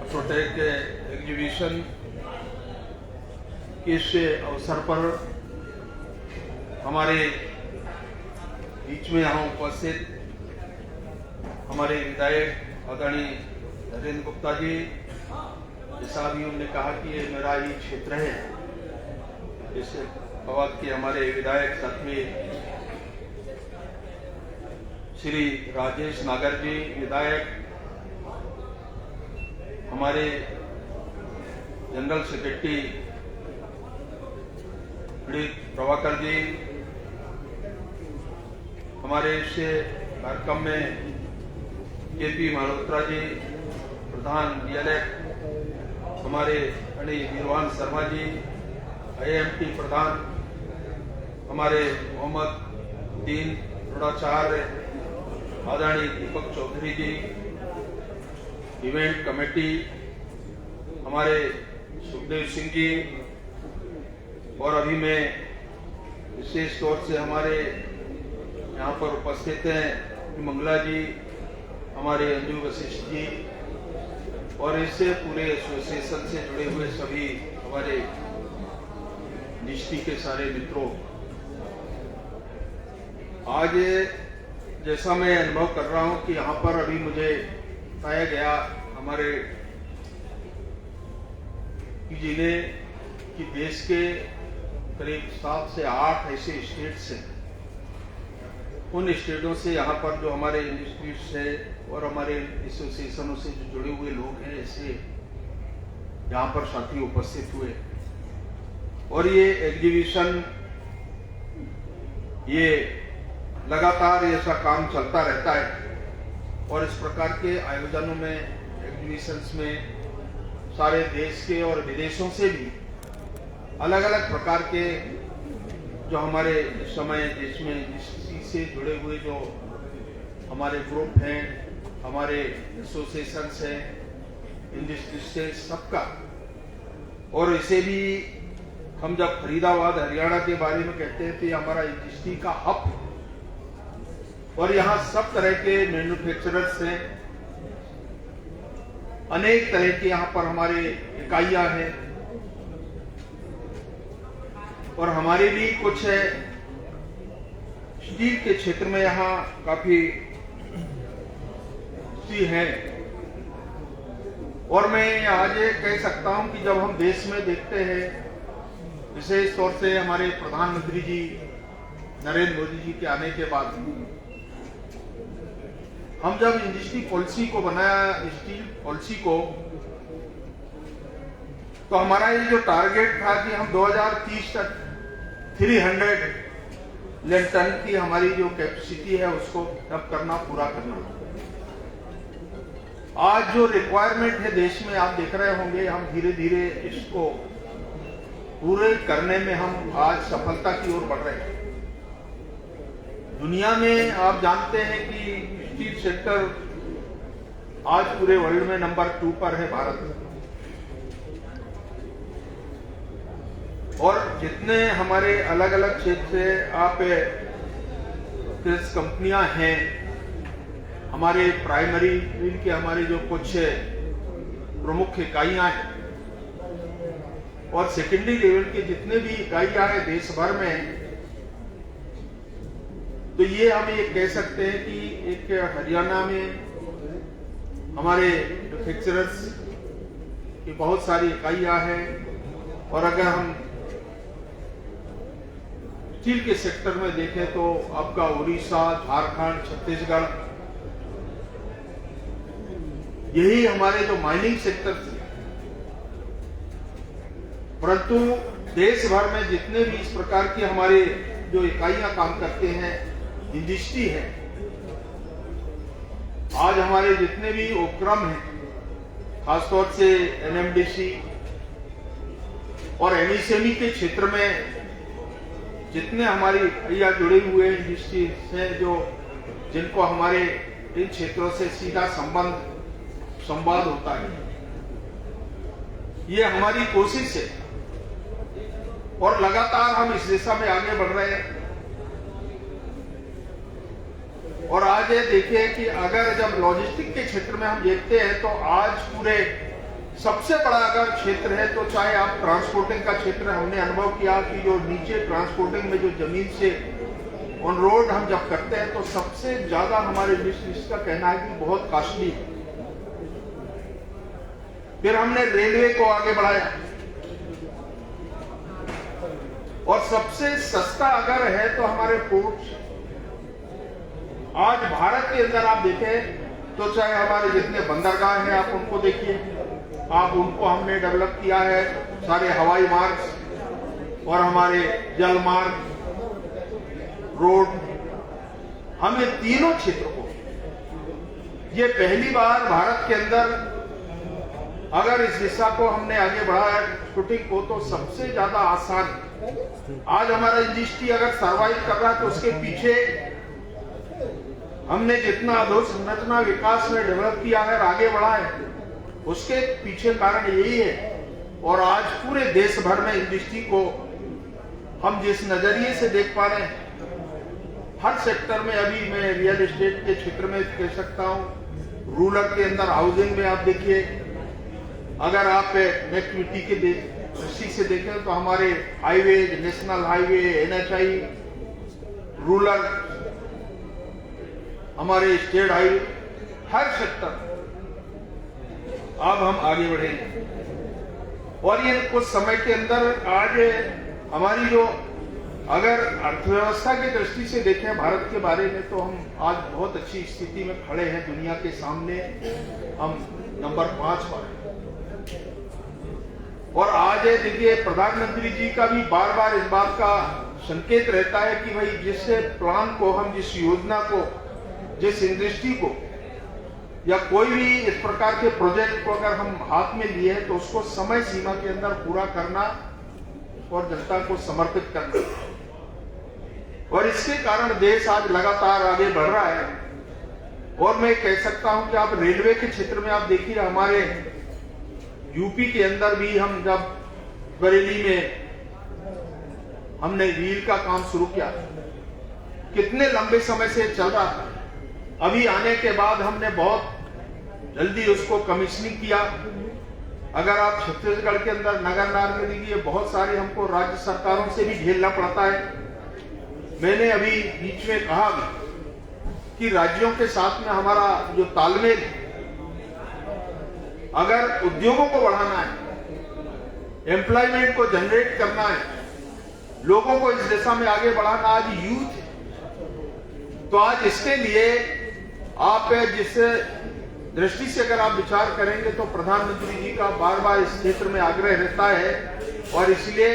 Protect exhibition के इस अवसर पर हमारे बीच में यहाँ उपस्थित हमारे विधायक आदरणीय नरेंद्र गुप्ता जी, जैसा भी उन्होंने कहा कि ये मेरा ही क्षेत्र है। इस अवध के हमारे विधायक साथी श्री राजेश नागर जी विधायक, हमारे जनरल सेक्रेटरी प्रभाकर जी, हमारे इस कार्यक्रम में केपी मल्होत्रा जी प्रधान डीएलएफ, हमारे पंडित वीरवान शर्मा जी आईएमटी प्रधान, हमारे मोहम्मद दीन प्रोडाचार्य आदरणीय दीपक चौधरी जी, इवेंट कमेटी हमारे सुखदेव सिंह जी, और अभी मैं विशेष तौर से हमारे यहाँ पर उपस्थित हैं मंगला जी, हमारे अंजू वशिष्ठ जी, और इससे पूरे एसोसिएशन से जुड़े हुए सभी हमारे डिस्ट्रिक्ट के सारे मित्रों। आज जैसा मैं अनुभव कर रहा हूं कि यहाँ पर अभी मुझे बताया गया हमारे जी ने कि देश के करीब 7 से 8 ऐसे स्टेट्स हैं। उन स्टेटों से यहाँ पर जो हमारे इंस्टीट्यूट्स है और हमारे एसोसिएशनों से जो जुड़े हुए लोग हैं, ऐसे यहाँ पर साथी उपस्थित हुए, और ये एग्जीबिशन ये लगातार ऐसा काम चलता रहता है। और इस प्रकार के आयोजनों में, एग्जीबिशंस में सारे देश के और विदेशों से भी अलग अलग प्रकार के जो हमारे इस समय देश में इसी से जुड़े हुए जो हमारे ग्रुप हैं, हमारे एसोसिएशंस हैं, इंडस्ट्री से सबका, और इसे भी हम जब फरीदाबाद हरियाणा के बारे में कहते हैं तो ये हमारा इंडस्ट्री का हब, और यहाँ सब तरह के मैन्युफैक्चरर्स हैं, अनेक तरह के यहाँ पर हमारे इकाइयां हैं, और हमारे भी कुछ है स्टील के क्षेत्र में यहाँ काफी है। और मैं आज ये कह सकता हूं कि जब हम देश में देखते हैं, विशेष तौर से हमारे प्रधानमंत्री जी नरेंद्र मोदी जी के आने के बाद हम जब इंडस्ट्री पॉलिसी को बनाया, स्टील पॉलिसी को, तो हमारा ये जो टारगेट था कि हम 2030 तक 300 मिलियन टन की हमारी जो कैपेसिटी है उसको तब करना, पूरा करना। आज जो रिक्वायरमेंट है देश में, आप देख रहे होंगे, हम धीरे धीरे इसको पूरे करने में हम आज सफलता की ओर बढ़ रहे हैं। दुनिया में आप जानते हैं कि स्टील सेक्टर आज पूरे वर्ल्ड में नंबर 2 पर है भारत। और जितने हमारे अलग अलग क्षेत्र से आप कंपनियां हैं, हमारे प्राइमरी मिल के हमारे जो कुछ प्रमुख इकाइयां हैं, और सेकेंडरी लेवल के जितने भी इकाइयां हैं देश भर में, तो ये हम ये कह सकते हैं कि एक हरियाणा में हमारे मैन्युफैक्चरर्स की बहुत सारी इकाइयां हैं। और अगर हम स्टील के सेक्टर में देखें तो आपका उड़ीसा, झारखंड, छत्तीसगढ़, यही हमारे जो माइनिंग सेक्टर थे। परंतु देश भर में जितने भी इस प्रकार की हमारे जो इकाइयां काम करते हैं, इंडस्ट्री है, आज हमारे जितने भी उपक्रम हैं, खासतौर से एनएमडीसी और एमएसएमई के क्षेत्र में जितने हमारी इकाइयां जुड़े हुए इंडस्ट्री से, जो जिनको हमारे इन क्षेत्रों से सीधा संवाद होता है, ये हमारी कोशिश है, और लगातार हम इस दिशा में आगे बढ़ रहे हैं। और आज ये देखिए कि अगर जब लॉजिस्टिक के क्षेत्र में हम देखते हैं तो आज पूरे सबसे बड़ा अगर क्षेत्र है तो चाहे आप ट्रांसपोर्टिंग का क्षेत्र, हमने अनुभव किया कि जो नीचे ट्रांसपोर्टिंग में जो जमीन से ऑन रोड हम जब करते हैं तो सबसे ज्यादा हमारे इंडस्ट्रीज का कहना है कि बहुत कॉस्टली है। फिर हमने रेलवे को आगे बढ़ाया और सबसे सस्ता अगर है तो हमारे पोर्ट। आज भारत के अंदर आप देखें तो चाहे हमारे जितने बंदरगाह हैं आप उनको देखिए, आप उनको हमने डेवलप किया है, सारे हवाई मार्ग और हमारे जल मार्ग, रोड, हमें तीनों क्षेत्रों को ये पहली बार भारत के अंदर अगर इस दिशा को हमने आगे बढ़ाया शूटिंग को तो सबसे ज्यादा आसान। आज हमारा इंडस्ट्री अगर सर्वाइव कर रहा है तो उसके पीछे हमने जितना अधोसंरचना विकास में डेवलप किया है और आगे बढ़ा है उसके पीछे कारण यही है। और आज पूरे देश भर में इंडस्ट्री को हम जिस नजरिए से देख पा रहे हैं, हर सेक्टर में, अभी मैं रियल एस्टेट के क्षेत्र में कह सकता हूं, रूरल के अंदर हाउसिंग में आप देखिए, अगर आप कनेक्टिविटी के दृष्टि से देखें तो हमारे highway, national highway, NHI, rural, हमारे स्टेट हाईवे, हर सेक्टर अब हम आगे बढ़ेंगे। और ये कुछ समय के अंदर आज हमारी जो अगर अर्थव्यवस्था की दृष्टि से देखें भारत के बारे में तो हम आज बहुत अच्छी स्थिति में खड़े हैं। दुनिया के सामने हम नंबर 5 पर हैं। और आज देखिए प्रधानमंत्री जी का भी बार बार इस बात का संकेत रहता है कि भाई जिस प्लान को हम, जिस योजना को, जिस इंडस्ट्री को या कोई भी इस प्रकार के प्रोजेक्ट को अगर हम हाथ में लिए हैं तो उसको समय सीमा के अंदर पूरा करना और जनता को समर्पित करना। और इसके कारण देश आज लगातार आगे बढ़ रहा है। और मैं कह सकता हूं कि आप रेलवे के क्षेत्र में आप देखिए, हमारे यूपी के अंदर भी हम जब बरेली में हमने रील का काम शुरू किया, कितने लंबे समय से चल रहा था, अभी आने के बाद हमने बहुत जल्दी उसको कमीशनिंग किया। अगर आप छत्तीसगढ़ के अंदर नगर नार में देखिए, बहुत सारे हमको राज्य सरकारों से भी झेलना पड़ता है। मैंने अभी बीच में कहा कि राज्यों के साथ में हमारा जो तालमेल, अगर उद्योगों को बढ़ाना है, एम्प्लॉयमेंट को जनरेट करना है, लोगों को इस दिशा में आगे बढ़ाना, आज यूथ, तो आज इसके लिए आप जिस दृष्टि से अगर आप विचार करेंगे तो प्रधानमंत्री जी का बार बार इस क्षेत्र में आग्रह रहता है। और इसलिए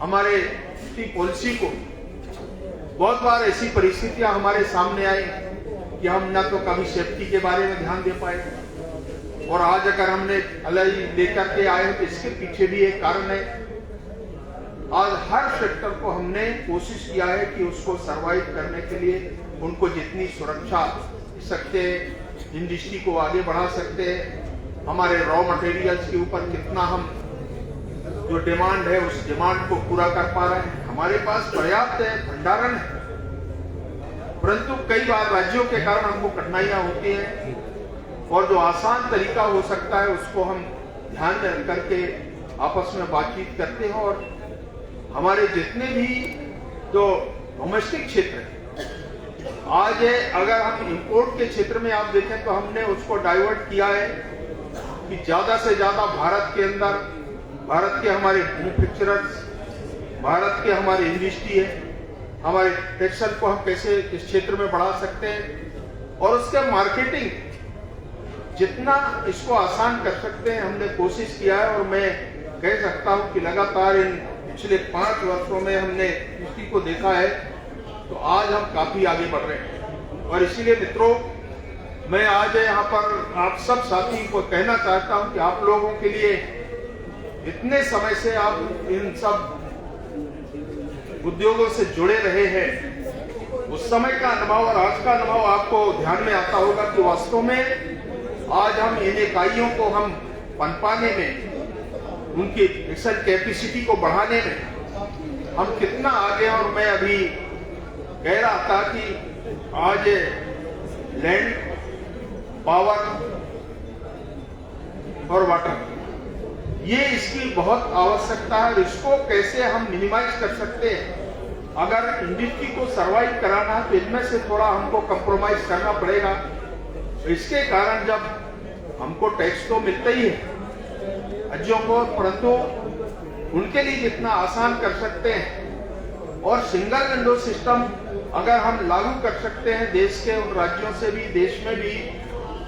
हमारे पॉलिसी को बहुत बार ऐसी परिस्थितियां हमारे सामने आई कि हम न तो कभी सेफ्टी के बारे में ध्यान दे पाए, और आज अगर हमने अलग लेकर के आए तो इसके पीछे भी एक कारण है। आज हर सेक्टर को हमने कोशिश किया है कि उसको सरवाइव करने के लिए उनको जितनी सुरक्षा सकते, इंडस्ट्री को आगे बढ़ा सकते हैं, हमारे रॉ मटेरियल्स के ऊपर कितना हम जो डिमांड है उस डिमांड को पूरा कर पा रहे हैं। हमारे पास पर्याप्त है, भंडारण है, परंतु कई बार राज्यों के कारण हमको कठिनाइयां होती हैं। और जो आसान तरीका हो सकता है उसको हम ध्यान में रख करके आपस में बातचीत करते हैं। और हमारे जितने भी जो डोमेस्टिक क्षेत्र है, आज अगर हम इंपोर्ट के क्षेत्र में आप देखें तो हमने उसको डाइवर्ट किया है कि ज्यादा से ज्यादा भारत के अंदर, भारत के हमारे मैन्युफैक्चरर्स, भारत के हमारे इंडस्ट्री है, हमारे टेक्सटाइल को हम कैसे इस क्षेत्र में बढ़ा सकते हैं और उसका मार्केटिंग जितना इसको आसान कर सकते हैं हमने कोशिश किया है। और मैं कह सकता हूं कि लगातार इन पिछले 5 वर्षों में हमने इंडस्ट्री को देखा है तो आज हम काफी आगे बढ़ रहे हैं। और इसीलिए मित्रों, मैं आज यहाँ पर आप सब साथी को कहना चाहता हूं कि आप लोगों के लिए इतने समय से आप इन सब उद्योगों से जुड़े रहे हैं, उस समय का अनुभव और आज का अनुभव आपको ध्यान में आता होगा कि वास्तव में आज हम इन इकाइयों को हम पनपाने में, उनकी एक्सेल कैपेसिटी को बढ़ाने में हम कितना आगे हैं। और मैं अभी कह रहा था कि आज लैंड, पावर और वाटर, ये इसकी बहुत आवश्यकता है। इसको कैसे हम मिनिमाइज कर सकते हैं? अगर इंडस्ट्री को सरवाइव कराना है तो इनमें से थोड़ा हमको कंप्रोमाइज करना पड़ेगा। इसके कारण जब हमको टैक्स तो मिलता ही है राज्यों को, परंतु उनके लिए जितना आसान कर सकते हैं और सिंगल विंडो सिस्टम अगर हम लागू कर सकते हैं देश के उन राज्यों से भी, देश में भी,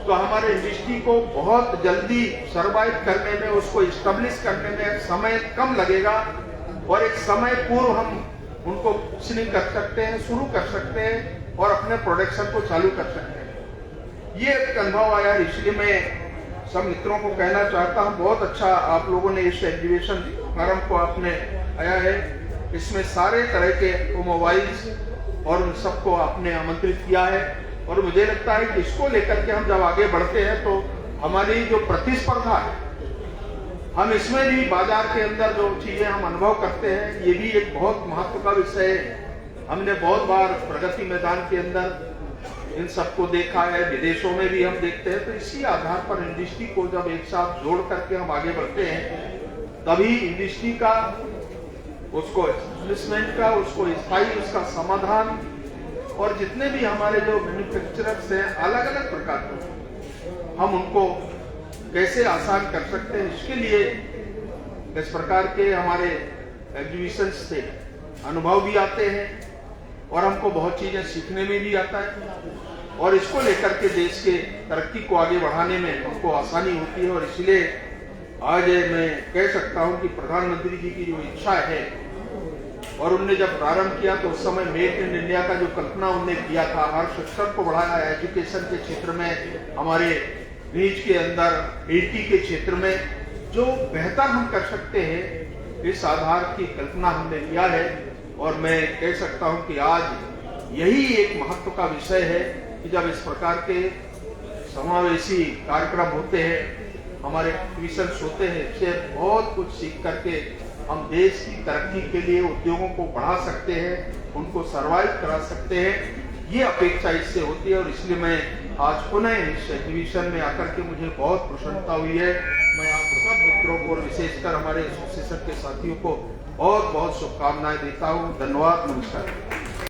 तो हमारे इंडस्ट्री को बहुत जल्दी सरवाइव करने में, उसको इस्टेब्लिश करने में समय कम लगेगा और एक समय पूर्व हम उनको कुशनिंग कर सकते हैं, शुरू कर सकते हैं और अपने प्रोडक्शन को चालू कर सकते हैं। ये एक अनुभव आया, इसलिए मैं सब मित्रों को कहना चाहता हूँ, बहुत अच्छा आप लोगों ने इस एग्जीबिशन प्रारंभ को आपने आया है। इसमें सारे तरह के ऑटोमोबाइल्स और उन सबको आपने आमंत्रित किया है और मुझे लगता है कि इसको लेकर के हम जब आगे बढ़ते हैं तो हमारी जो प्रतिस्पर्धा है, हम इसमें भी बाजार के अंदर जो चीजें हम अनुभव करते हैं, ये भी एक बहुत महत्व का विषय है। हमने बहुत बार प्रगति मैदान के अंदर इन सबको देखा है, विदेशों में भी हम देखते हैं। तो इसी आधार पर इंडस्ट्री को जब एक साथ जोड़ करके हम आगे बढ़ते हैं, तभी इंडस्ट्री का, उसको एस्टेब्लिशमेंट का, उसको स्थायी उसका समाधान और जितने भी हमारे जो मैन्युफैक्चरर्स हैं अलग अलग प्रकार के, हम उनको कैसे आसान कर सकते हैं। इसके लिए इस प्रकार के हमारे एग्जीबिशन से अनुभव भी आते हैं और हमको बहुत चीजें सीखने में भी आता है और इसको लेकर के देश के तरक्की को आगे बढ़ाने में हमको आसानी होती है। और इसलिए आज मैं कह सकता हूं कि प्रधानमंत्री जी की जो इच्छा है, और उनने जब प्रारंभ किया तो उस समय मेक इन इंडिया का जो कल्पना उन्होंने किया था, हर सेक्टर को बढ़ाया, एजुकेशन के क्षेत्र में, हमारे नीच के अंदर, आईटी के क्षेत्र में जो बेहतर हम कर सकते हैं, इस आधार की कल्पना हमने किया है। और मैं कह सकता हूं कि आज यही एक महत्व का विषय है कि जब इस प्रकार के समावेशी कार्यक्रम होते हैं, हमारे एग्जीबिशंस होते हैं, इससे बहुत कुछ सीख करके हम देश की तरक्की के लिए उद्योगों को बढ़ा सकते हैं, उनको सर्वाइव करा सकते हैं, ये अपेक्षा इससे होती है। और इसलिए मैं आज पुनः इस एग्जीबिशन में आकर के मुझे बहुत प्रसन्नता हुई है। मैं आप सब मित्रों को और विशेषकर हमारे एसोसिएशन के साथियों को बहुत बहुत शुभकामनाएं देता हूँ। धन्यवाद, नमस्कार।